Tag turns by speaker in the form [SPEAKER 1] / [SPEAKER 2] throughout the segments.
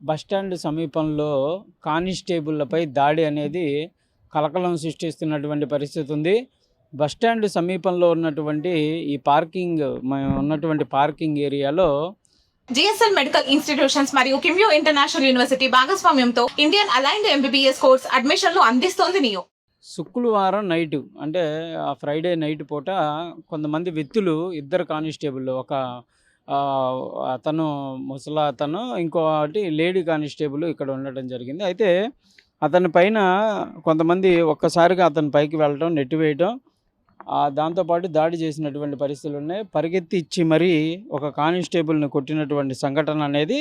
[SPEAKER 1] Bus stand సమీపంలో కానిస్టేబుళ్లపై దాడి అనేది కలకలం సృష్టిస్తున్నటువంటి పరిస్థితి ఉంది. బస్టాండ్ సమీపంలో ఉన్నటువంటి ఈ ఉన్నటువంటి పార్కింగ్ ఏరియాలో
[SPEAKER 2] జిఎస్ఎల్ మెడికల్ ఇన్స్టిట్యూషన్స్ మరియు కిమ్యూ ఇంటర్నేషనల్ యూనివర్సిటీ భాగస్వామ్యంతో ఇండియన్ అలైన్డ్ ఎంబీబీఎస్ కోర్స్ అడ్మిషన్లు అందిస్తోంది నియో.
[SPEAKER 1] శుక్రవారం నైటు అంటే ఫ్రైడే నైట్ పూట కొంతమంది వ్యక్తులు ఇద్దరు కానిస్టేబుల్ అతను ముసలా అతను ఇంకోటి లేడీ కానిస్టేబుల్ ఇక్కడ ఉండటం జరిగింది. అయితే అతని పైన కొంతమంది ఒక్కసారిగా అతని పైకి వెళ్ళటం నెట్టివేయటం దాంతోపాటు దాడి చేసినటువంటి పరిస్థితులు ఉన్నాయి. పరిగెత్తి ఇచ్చి మరీ ఒక కానిస్టేబుల్ని కొట్టినటువంటి సంఘటన అనేది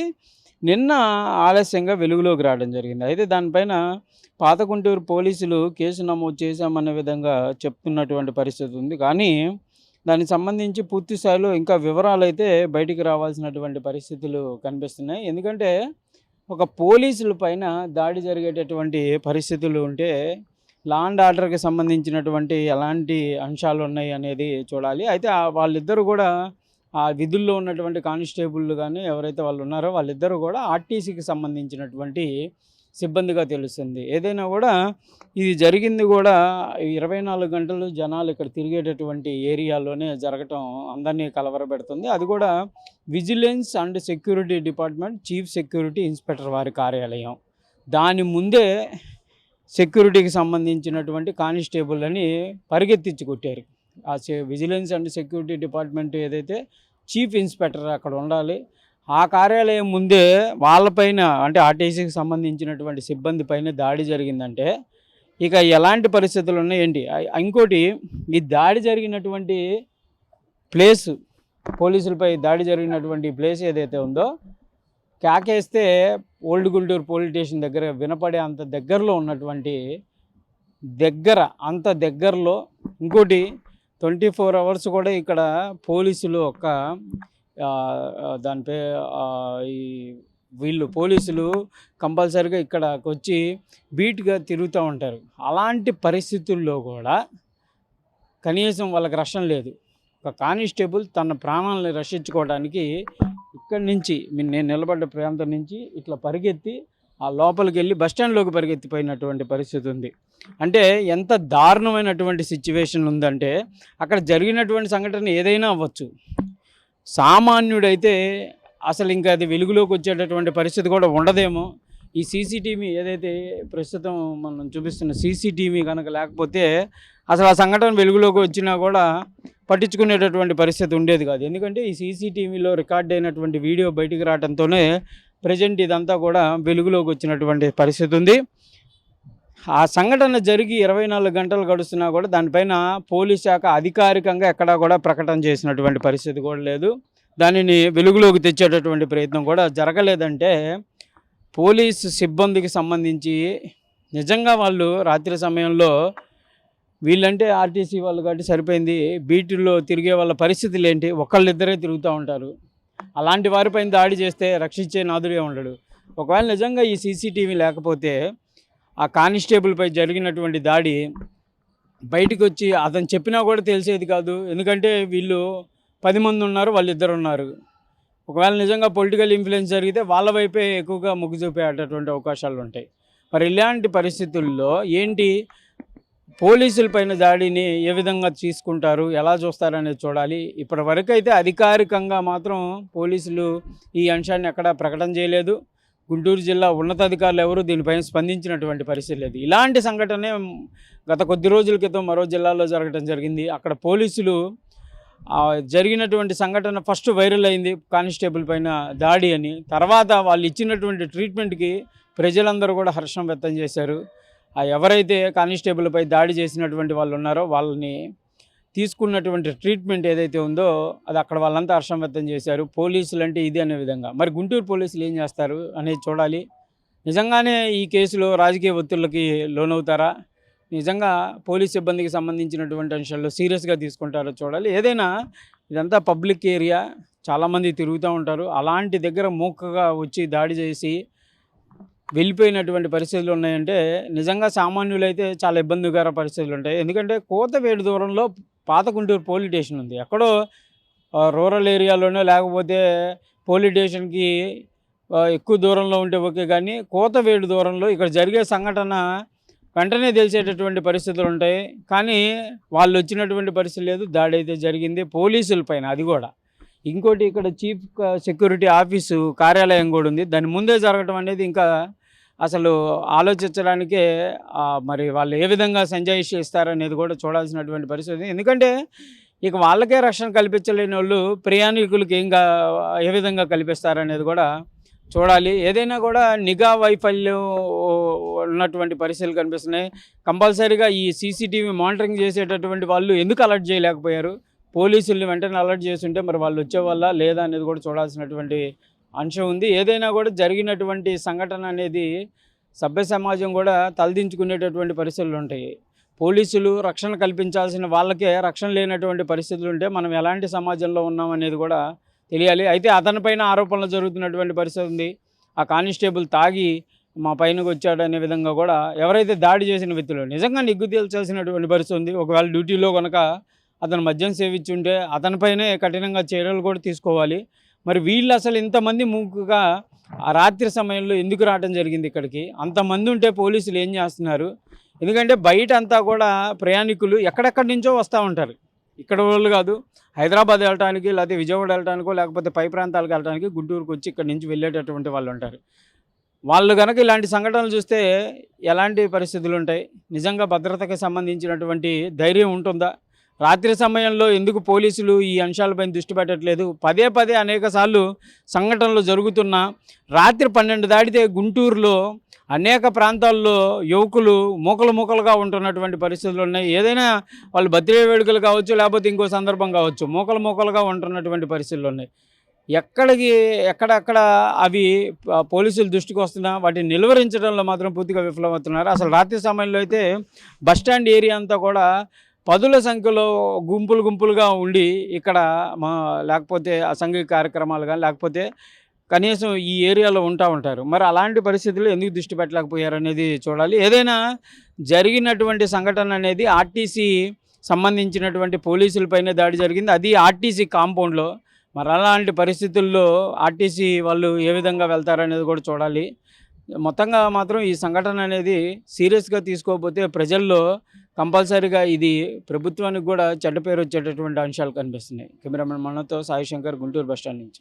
[SPEAKER 1] నిన్న ఆలస్యంగా వెలుగులోకి రావడం జరిగింది. అయితే దానిపైన పాతగుంటూరు పోలీసులు కేసు నమోదు చేశామనే విధంగా చెప్తున్నటువంటి పరిస్థితి ఉంది. కానీ దానికి సంబంధించి పూర్తి స్థాయిలో ఇంకా వివరాలు అయితే బయటికి రావాల్సినటువంటి పరిస్థితులు కనిపిస్తున్నాయి. ఎందుకంటే ఒక పోలీసుల పైన దాడి జరిగేటటువంటి పరిస్థితులు ఉంటే లా అండ్ ఆర్డర్కి సంబంధించినటువంటి ఎలాంటి అంశాలు ఉన్నాయి అనేది చూడాలి. అయితే వాళ్ళిద్దరూ కూడా ఆ విధుల్లో ఉన్నటువంటి కానిస్టేబుల్ కానీ ఎవరైతే వాళ్ళు ఉన్నారో వాళ్ళిద్దరూ కూడా ఆర్టీసీకి సంబంధించినటువంటి సిబ్బందిగా తెలుస్తుంది. ఏదైనా కూడా ఇది జరిగింది కూడా 24 గంటలు జనాలు ఇక్కడ తిరిగేటటువంటి ఏరియాలోనే జరగటం అందరినీ కలవరపెడుతుంది. అది కూడా vigilance and security department chief security inspector వారి కార్యాలయం. దాని ముందే సెక్యూరిటీకి సంబంధించినటువంటి కానిస్టేబుల్ అని పరిగెత్తించి కొట్టారు. ఆ విజిలెన్స్ అండ్ సెక్యూరిటీ డిపార్ట్మెంట్ ఏదైతే చీఫ్ ఇన్స్పెక్టర్ అక్కడ ఉండాలి, ఆ కార్యాలయం ముందే వాళ్ళపైన అంటే ఆర్టీసీకి సంబంధించినటువంటి సిబ్బంది పైన దాడి జరిగిందంటే ఇక ఎలాంటి పరిస్థితులు ఉన్నాయి ఏంటి. ఇంకోటి ఈ దాడి జరిగినటువంటి ప్లేస్, పోలీసులపై దాడి జరిగినటువంటి ప్లేస్ ఏదైతే ఉందో కేకేస్తే ఓల్డ్ గుంటూరు పోలీస్ స్టేషన్ దగ్గర వినపడే అంత దగ్గరలో ఉన్నటువంటి అంత దగ్గరలో ఇంకోటి 24 అవర్స్ కూడా ఇక్కడ పోలీసులు దానిపై వీళ్ళు పోలీసులు కంపల్సరీగా ఇక్కడికి వచ్చి బీట్గా తిరుగుతూ ఉంటారు. అలాంటి పరిస్థితుల్లో కూడా కనీసం వాళ్ళకి రక్షణ లేదు. ఒక కానిస్టేబుల్ తన ప్రాణాలను రక్షించుకోవడానికి ఇక్కడి నుంచి నేను నిలబడ్డ ప్రాంతం నుంచి ఇట్లా పరిగెత్తి ఆ లోపలికి వెళ్ళి బస్టాండ్లోకి పరిగెత్తిపోయినటువంటి పరిస్థితి ఉంది. అంటే ఎంత దారుణమైనటువంటి సిచ్యువేషన్ ఉందంటే అక్కడ జరిగినటువంటి సంఘటన ఏదైనా అవ్వచ్చు. సామాన్యుడైతే అసలు ఇంకా అది వెలుగులోకి వచ్చేటటువంటి పరిస్థితి కూడా ఉండదేమో. ఈ సీసీటీవీ ఏదైతే ప్రస్తుతం మనం చూపిస్తున్న సీసీటీవీ కనుక లేకపోతే అసలు ఆ సంఘటన వెలుగులోకి వచ్చినా కూడా పట్టించుకునేటటువంటి పరిస్థితి ఉండేది కాదు. ఎందుకంటే ఈ సీసీటీవీలో రికార్డ్ అయినటువంటి వీడియో బయటికి రావడంతోనే ప్రజెంట్ ఇదంతా కూడా వెలుగులోకి వచ్చినటువంటి పరిస్థితి ఉంది. ఆ సంఘటన జరిగి 24 గంటలు గడుస్తున్నా కూడా దానిపైన పోలీస్ శాఖ అధికారికంగా ఎక్కడా కూడా ప్రకటన చేసినటువంటి పరిస్థితి కూడా లేదు. దానిని వెలుగులోకి తెచ్చేటటువంటి ప్రయత్నం కూడా జరగలేదంటే పోలీసు సిబ్బందికి సంబంధించి నిజంగా వాళ్ళు రాత్రి సమయంలో వీళ్ళంటే ఆర్టీసీ వాళ్ళు కాబట్టి సరిపోయింది, బీటీలో తిరిగే వాళ్ళ పరిస్థితులు ఏంటి, ఒకళ్ళిద్దరే తిరుగుతూ ఉంటారు. అలాంటి వారిపైన దాడి చేస్తే రక్షించే నాదుడే ఉండడు. ఒకవేళ నిజంగా ఈ సీసీటీవీ లేకపోతే ఆ కానిస్టేబుల్పై జరిగినటువంటి దాడి బయటకు వచ్చి అతను చెప్పినా కూడా తెలిసేది కాదు. ఎందుకంటే వీళ్ళు 10 మంది ఉన్నారు, వాళ్ళిద్దరు ఉన్నారు. ఒకవేళ నిజంగా పొలిటికల్ ఇన్ఫ్లుయెన్స్ జరిగితే వాళ్ళ వైపే ఎక్కువగా మొగ్గు చూపేటటువంటి అవకాశాలు ఉంటాయి. మరి ఇలాంటి పరిస్థితుల్లో ఏంటి పోలీసుల పైన దాడిని ఏ విధంగా తీసుకుంటారు, ఎలా చూస్తారనేది చూడాలి. ఇప్పటి వరకు అయితే అధికారికంగా మాత్రం పోలీసులు ఈ అంశాన్ని ఎక్కడా ప్రకటన చేయలేదు. గుంటూరు జిల్లా ఉన్నతాధికారులు ఎవరు దీనిపైన స్పందించినటువంటి పరిస్థితి లేదు. ఇలాంటి సంఘటనే గత కొద్ది రోజుల క్రితం మరో జిల్లాలో జరగడం జరిగింది. అక్కడ పోలీసులు జరిగినటువంటి సంఘటన ఫస్ట్ వైరల్ అయింది, కానిస్టేబుల్ పైన దాడి అని. తర్వాత వాళ్ళు ఇచ్చినటువంటి ట్రీట్మెంట్కి ప్రజలందరూ కూడా హర్షం వ్యక్తం చేశారు. ఎవరైతే కానిస్టేబుల్పై దాడి చేసినటువంటి వాళ్ళు ఉన్నారో వాళ్ళని తీసుకున్నటువంటి ట్రీట్మెంట్ ఏదైతే ఉందో అది అక్కడ వాళ్ళంతా హర్షం వ్యక్తం చేశారు. పోలీసులు అంటే ఇది అనే విధంగా. మరి గుంటూరు పోలీసులు ఏం చేస్తారు అనేది చూడాలి. నిజంగానే ఈ కేసులో రాజకీయ ఒత్తిళ్ళకి లోనవుతారా, నిజంగా పోలీస్ సిబ్బందికి సంబంధించినటువంటి అంశాల్లో సీరియస్గా తీసుకుంటారో చూడాలి. ఏదైనా ఇదంతా పబ్లిక్ ఏరియా, చాలామంది తిరుగుతూ ఉంటారు. అలాంటి దగ్గర మూకగా వచ్చి దాడి చేసి వెళ్ళిపోయినటువంటి పరిస్థితులు ఉన్నాయంటే నిజంగా సామాన్యులైతే చాలా ఇబ్బందికర పరిస్థితులు ఉంటాయి. ఎందుకంటే కోతవేడు దూరంలో పాతగుంటూరు పోలీస్ స్టేషన్ ఉంది. ఎక్కడో రూరల్ ఏరియాలోనో లేకపోతే పోలీస్ స్టేషన్కి ఎక్కువ దూరంలో ఉంటే ఓకే, కానీ కోతవేడు దూరంలో ఇక్కడ జరిగే సంఘటన వెంటనే తెలిసేటటువంటి పరిస్థితులు ఉంటాయి. కానీ వాళ్ళు వచ్చినటువంటి పరిస్థితి లేదు. దాడి అయితే జరిగింది పోలీసుల పైన, అది కూడా. ఇంకోటి ఇక్కడ చీఫ్ సెక్యూరిటీ ఆఫీసు కార్యాలయం కూడా ఉంది. దాని ముందే జరగడం అనేది ఇంకా అసలు ఆలోచించడానికే మరి వాళ్ళు ఏ విధంగా సంజాయిషి ఇస్తారనేది కూడా చూడాల్సినటువంటి పరిస్థితి. ఎందుకంటే ఇక వాళ్ళకే రక్షణ కల్పించలేని వాళ్ళు ప్రయాణికులకి ఏ విధంగా కల్పిస్తారనేది కూడా చూడాలి. ఏదైనా కూడా నిఘా వైఫల్యం ఉన్నటువంటి పరిస్థితులు కనిపిస్తున్నాయి. కంపల్సరీగా ఈ సీసీటీవీ మానిటరింగ్ చేసేటటువంటి వాళ్ళు ఎందుకు అలర్ట్ చేయలేకపోయారు? పోలీసుల్ని వెంటనే అలర్ట్ చేస్తుంటే మరి వాళ్ళు వచ్చేవాళ్ళ లేదా అనేది కూడా చూడాల్సినటువంటి అంశం ఉంది. ఏదైనా కూడా జరిగినటువంటి సంఘటన అనేది సభ్య సమాజం కూడా తలదించుకునేటటువంటి పరిస్థితులు ఉంటాయి. పోలీసులు రక్షణ కల్పించాల్సిన వాళ్ళకే రక్షణ లేనటువంటి పరిస్థితులు ఉంటే మనం ఎలాంటి సమాజంలో ఉన్నాం అనేది కూడా తెలియాలి. అయితే అతనిపైన ఆరోపణలు జరుగుతున్నటువంటి పరిస్థితి ఉంది. ఆ కానిస్టేబుల్ తాగి మా పైనకు వచ్చాడు అనే విధంగా కూడా ఎవరైతే దాడి చేసిన వ్యక్తులు నిజంగా నిగ్గు తేల్చాల్సినటువంటి పరిస్థితి ఉంది. ఒకవేళ డ్యూటీలో కనుక అతను మద్యం సేవించుంటే అతనిపైనే కఠినంగా చర్యలు కూడా తీసుకోవాలి. మరి వీళ్ళు అసలు ఇంతమంది మూకుగా ఆ రాత్రి సమయంలో ఎందుకు రావడం జరిగింది ఇక్కడికి? అంతమంది ఉంటే పోలీసులు ఏం చేస్తున్నారు? ఎందుకంటే బయట అంతా కూడా ప్రయాణికులు ఎక్కడెక్కడి నుంచో వస్తూ ఉంటారు. ఇక్కడ వాళ్ళు కాదు, హైదరాబాద్ వెళ్ళడానికి, లేకపోతే విజయవాడ వెళ్ళడానికో, లేకపోతే పై ప్రాంతాలకు వెళ్ళడానికి గుంటూరుకు వచ్చి ఇక్కడ నుంచి వెళ్ళేటటువంటి వాళ్ళు ఉంటారు. వాళ్ళు కనుక ఇలాంటి సంఘటనలు చూస్తే ఎలాంటి పరిస్థితులు ఉంటాయి? నిజంగా భద్రతకు సంబంధించినటువంటి ధైర్యం ఉంటుందా? రాత్రి సమయంలో ఎందుకు పోలీసులు ఈ అంశాలపైన దృష్టి పెట్టట్లేదు? పదే పదే అనేక సార్లు సంఘటనలు జరుగుతున్నా రాత్రి 12 దాటితే గుంటూరులో అనేక ప్రాంతాల్లో యువకులు మూకలుగా ఉంటున్నటువంటి పరిస్థితులు ఉన్నాయి. ఏదైనా వాళ్ళు బర్త్డే వేడుకలు కావచ్చు, లేకపోతే ఇంకో సందర్భం కావచ్చు, మూకలుగా ఉంటున్నటువంటి పరిస్థితులు ఉన్నాయి. ఎక్కడెక్కడ అవి పోలీసుల దృష్టికి వస్తున్నా వాటిని నిలువరించడంలో మాత్రం పూర్తిగా విఫలమవుతున్నారు. అసలు రాత్రి సమయంలో అయితే బస్టాండ్ ఏరియా అంతా కూడా పదుల సంఖ్యలో గుంపులుగా ఉండి ఇక్కడ లేకపోతే అసాంఘిక కార్యక్రమాలు కానీ, లేకపోతే కనీసం ఈ ఏరియాలో ఉంటారు. మరి అలాంటి పరిస్థితుల్లో ఎందుకు దృష్టి పెట్టలేకపోయారు అనేది చూడాలి. ఏదైనా జరిగినటువంటి సంఘటన అనేది ఆర్టీసీ సంబంధించినటువంటి పోలీసులపైనే దాడి జరిగింది, అది ఆర్టీసీ కాంపౌండ్లో. మరి అలాంటి పరిస్థితుల్లో ఆర్టీసీ వాళ్ళు ఏ విధంగా వెళ్తారనేది కూడా చూడాలి. మొత్తంగా మాత్రం ఈ సంఘటన అనేది సీరియస్గా తీసుకోకపోతే ప్రజల్లో కంపల్సరీగా ఇది ప్రభుత్వానికి కూడా చెడ్డ పేరు వచ్చేటటువంటి అంశాలు కనిపిస్తున్నాయి. కెమెరామెన్ మనతో సాయి శంకర్, గుంటూరు బస్టాండ్ నుంచి.